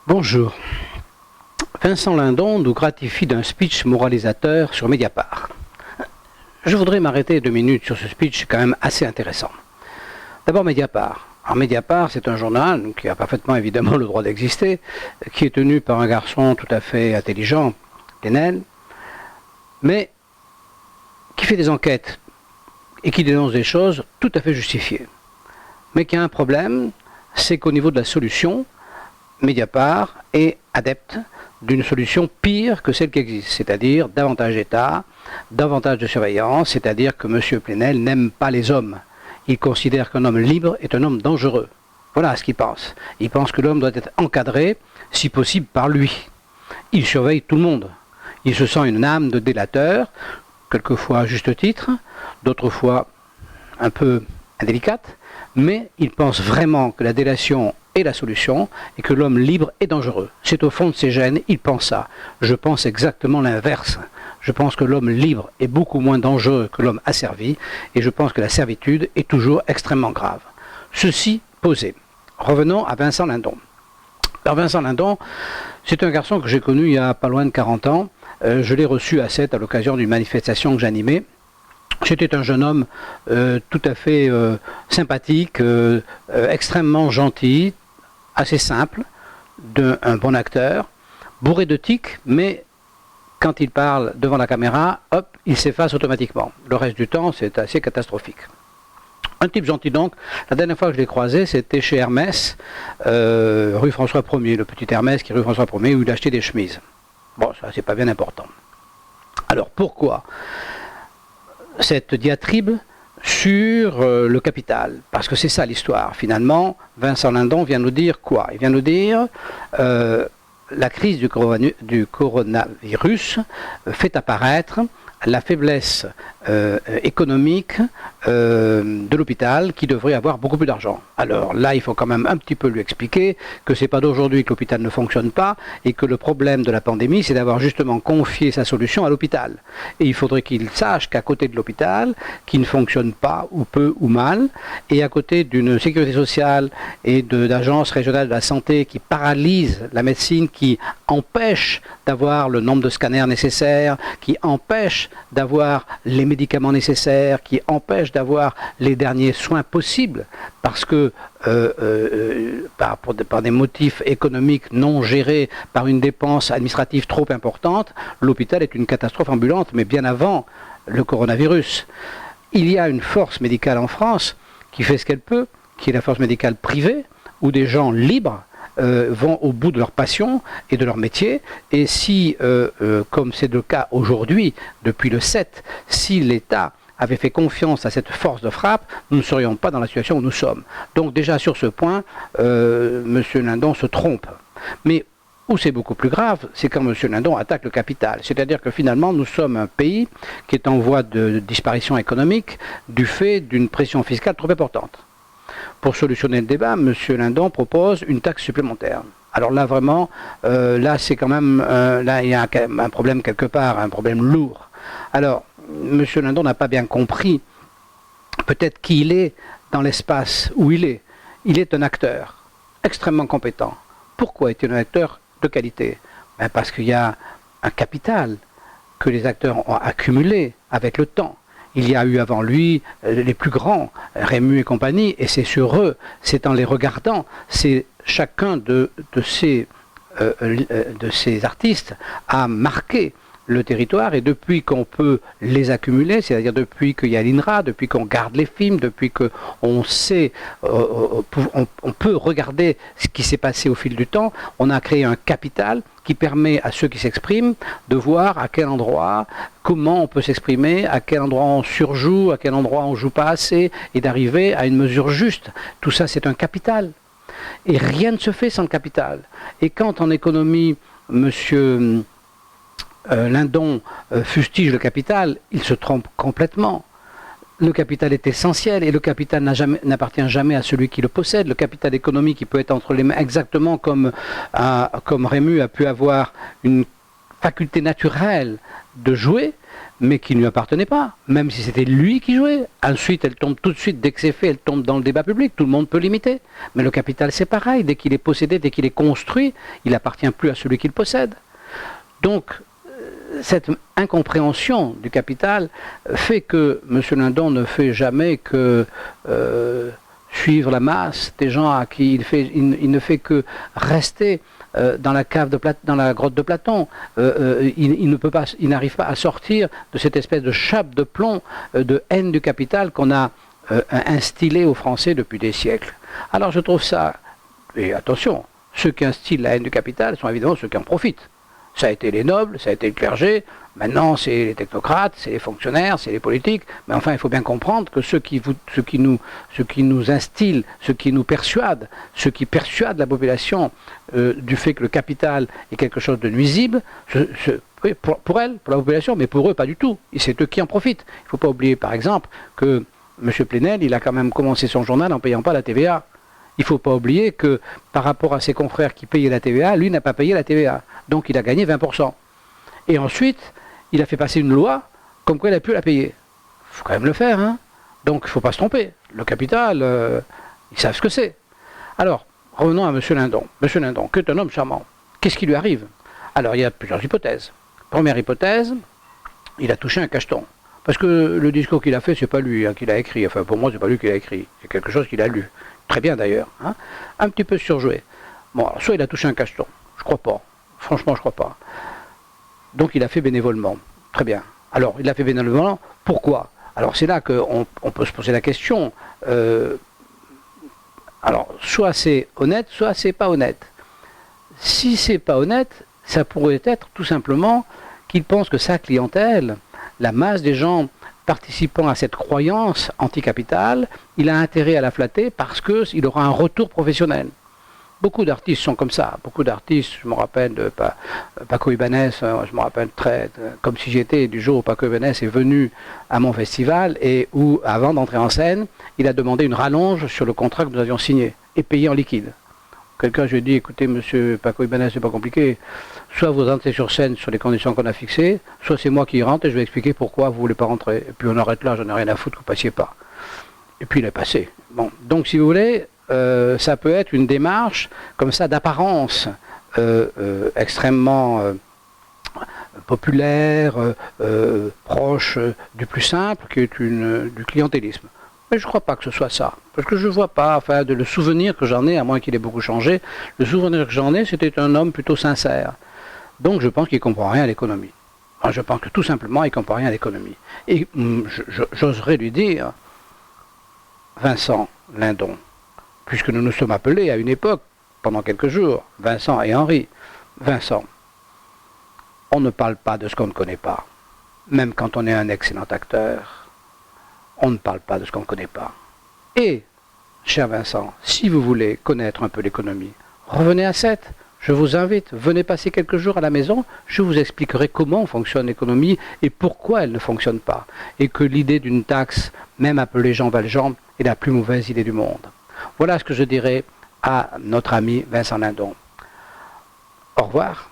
Bonjour. Vincent Lindon nous gratifie d'un speech moralisateur sur Mediapart. Je voudrais m'arrêter 2 minutes sur ce speech quand même assez intéressant. D'abord Mediapart. Alors Mediapart, c'est un journal qui a parfaitement évidemment le droit d'exister, qui est tenu par un garçon tout à fait intelligent, Plenel, mais qui fait des enquêtes et qui dénonce des choses tout à fait justifiées. Mais qui a un problème, c'est qu'au niveau de la solution, Mediapart est adepte d'une solution pire que celle qui existe, c'est-à-dire davantage d'État, davantage de surveillance, c'est-à-dire que M. Plenel n'aime pas les hommes. Il considère qu'un homme libre est un homme dangereux. Voilà ce qu'il pense. Il pense que l'homme doit être encadré, si possible, par lui. Il surveille tout le monde. Il se sent une âme de délateur, quelquefois à juste titre, d'autres fois un peu indélicate, mais il pense vraiment que la délation est la solution et que l'homme libre est dangereux. C'est au fond de ses gènes, il pense ça. Je pense exactement l'inverse. Je pense que l'homme libre est beaucoup moins dangereux que l'homme asservi et je pense que la servitude est toujours extrêmement grave. Ceci posé. Revenons à Vincent Lindon. Alors Vincent Lindon, c'est un garçon que j'ai connu il y a pas loin de 40 ans. Je l'ai reçu à Sète à l'occasion d'une manifestation que j'animais. C'était un jeune homme tout à fait sympathique, extrêmement gentil, assez simple, un bon acteur, bourré de tics, mais quand il parle devant la caméra, hop, il s'efface automatiquement. Le reste du temps, c'est assez catastrophique. Un type gentil donc. La dernière fois que je l'ai croisé, c'était chez Hermès, rue François 1er, le petit Hermès qui est rue François 1er, où il achetait des chemises. Bon, ça, c'est pas bien important. Alors, pourquoi cette diatribe sur le capital? Parce que c'est ça l'histoire. Finalement, Vincent Lindon vient nous dire quoi? Il vient nous dire la crise du coronavirus fait apparaître la faiblesse économique de l'hôpital qui devrait avoir beaucoup plus d'argent. Alors là, il faut quand même un petit peu lui expliquer que c'est pas d'aujourd'hui que l'hôpital ne fonctionne pas et que le problème de la pandémie, c'est d'avoir justement confié sa solution à l'hôpital. Et il faudrait qu'il sache qu'à côté de l'hôpital, qui ne fonctionne pas ou peu ou mal, et à côté d'une sécurité sociale et d'agences régionales de la santé qui paralysent la médecine, qui empêchent d'avoir le nombre de scanners nécessaires, qui empêchent d'avoir les médicaments nécessaires, qui empêchent d'avoir les derniers soins possibles, parce que par des motifs économiques non gérés, par une dépense administrative trop importante, l'hôpital est une catastrophe ambulante, mais bien avant le coronavirus. Il y a une force médicale en France qui fait ce qu'elle peut, qui est la force médicale privée, où des gens libres vont au bout de leur passion et de leur métier, et si, comme c'est le cas aujourd'hui, depuis le 7, si l'État avait fait confiance à cette force de frappe, nous ne serions pas dans la situation où nous sommes. Donc déjà sur ce point, M. Lindon se trompe. Mais où c'est beaucoup plus grave, c'est quand M. Lindon attaque le capital. C'est-à-dire que finalement, nous sommes un pays qui est en voie de disparition économique du fait d'une pression fiscale trop importante. Pour solutionner le débat, M. Lindon propose une taxe supplémentaire. Alors là, vraiment, là, c'est quand même, là, il y a un problème quelque part, un problème lourd. Alors, M. Lindon n'a pas bien compris, peut-être qui il est dans l'espace où il est. Il est un acteur extrêmement compétent. Pourquoi est-il un acteur de qualité? Ben parce qu'il y a un capital que les acteurs ont accumulé avec le temps. Il y a eu avant lui les plus grands, Rému et compagnie, et c'est sur eux, c'est en les regardant, c'est chacun de ces artistes a marqué le territoire, et depuis qu'on peut les accumuler, c'est-à-dire depuis qu'il y a l'INRA, depuis qu'on garde les films, depuis qu'on sait, on peut regarder ce qui s'est passé au fil du temps, on a créé un capital qui permet à ceux qui s'expriment de voir à quel endroit, comment on peut s'exprimer, à quel endroit on surjoue, à quel endroit on joue pas assez, et d'arriver à une mesure juste. Tout ça, c'est un capital. Et rien ne se fait sans le capital. Et quand en économie, monsieur Lindon fustige le capital, il se trompe complètement. Le capital est essentiel et le capital n'appartient jamais à celui qui le possède. Le capital économique, il peut être entre les mains exactement comme Rému a pu avoir une faculté naturelle de jouer, mais qui ne lui appartenait pas, même si c'était lui qui jouait. Ensuite, elle tombe tout de suite, dès que c'est fait, elle tombe dans le débat public, tout le monde peut l'imiter. Mais le capital, c'est pareil, dès qu'il est possédé, dès qu'il est construit, il n'appartient plus à celui qui le possède. Donc, cette incompréhension du capital fait que M. Lindon ne fait jamais que suivre la masse des gens à qui il ne fait que rester dans la cave dans la grotte de Platon. Il n'arrive pas à sortir de cette espèce de chape de plomb de haine du capital qu'on a instillé aux Français depuis des siècles. Alors je trouve ça, et attention, ceux qui instillent la haine du capital sont évidemment ceux qui en profitent. Ça a été les nobles, ça a été le clergé, maintenant c'est les technocrates, c'est les fonctionnaires, c'est les politiques, mais enfin il faut bien comprendre que ceux qui nous instillent, ceux qui nous persuadent, ceux qui persuadent la population du fait que le capital est quelque chose de nuisible, oui, pour elle, pour la population, mais pour eux pas du tout, et c'est eux qui en profitent. Il ne faut pas oublier par exemple que M. Plenel, il a quand même commencé son journal en ne payant pas la TVA. Il ne faut pas oublier que par rapport à ses confrères qui payaient la TVA, lui n'a pas payé la TVA. Donc il a gagné 20%. Et ensuite, il a fait passer une loi comme quoi il a pu la payer. Il faut quand même le faire, hein. Donc il ne faut pas se tromper. Le capital, ils savent ce que c'est. Alors, revenons à M. Lindon. M. Lindon, qui est un homme charmant. Qu'est-ce qui lui arrive? Alors, il y a plusieurs hypothèses. Première hypothèse, il a touché un cacheton. Parce que le discours qu'il a fait, c'est pas lui qui l'a écrit. Enfin, pour moi, c'est pas lui qui l'a écrit. C'est quelque chose qu'il a lu. Très bien d'ailleurs. Hein. Un petit peu surjoué. Bon, alors, soit il a touché un cacheton. Je crois pas. Franchement, je crois pas. Donc il a fait bénévolement. Très bien. Alors, il a fait bénévolement. Pourquoi? Alors, c'est là qu'on peut se poser la question. Alors, soit c'est honnête, soit c'est pas honnête. Si c'est pas honnête, ça pourrait être tout simplement qu'il pense que sa clientèle, la masse des gens participant à cette croyance anticapitale, il a intérêt à la flatter parce qu'il aura un retour professionnel. Beaucoup d'artistes sont comme ça. Beaucoup d'artistes, je me rappelle de Paco Ibáñez, je me rappelle comme si j'étais du jour où Paco Ibáñez est venu à mon festival et où, avant d'entrer en scène, il a demandé une rallonge sur le contrat que nous avions signé et payé en liquide. Quelqu'un, je lui ai dit, écoutez, monsieur Paco Ibáñez, c'est pas compliqué. Soit vous rentrez sur scène sur les conditions qu'on a fixées, soit c'est moi qui rentre et je vais expliquer pourquoi vous voulez pas rentrer. Et puis on arrête là, j'en ai rien à foutre que vous passiez pas. Et puis il est passé. Bon, donc si vous voulez, ça peut être une démarche comme ça d'apparence extrêmement populaire, proche du plus simple, qui est du clientélisme. Mais je ne crois pas que ce soit ça. Parce que je ne vois pas, enfin, le souvenir que j'en ai, à moins qu'il ait beaucoup changé, le souvenir que j'en ai, c'était un homme plutôt sincère. Donc je pense qu'il ne comprend rien à l'économie. Enfin, je pense que tout simplement, il ne comprend rien à l'économie. Et j'oserais lui dire, Vincent Lindon, puisque nous nous sommes appelés à une époque, pendant quelques jours, Vincent et Henri. Vincent, on ne parle pas de ce qu'on ne connaît pas. Même quand on est un excellent acteur, on ne parle pas de ce qu'on ne connaît pas. Et, cher Vincent, si vous voulez connaître un peu l'économie, revenez à Sète. Je vous invite, venez passer quelques jours à la maison, je vous expliquerai comment fonctionne l'économie et pourquoi elle ne fonctionne pas. Et que l'idée d'une taxe, même appelée Jean Valjean, est la plus mauvaise idée du monde. Voilà ce que je dirais à notre ami Vincent Lindon. Au revoir.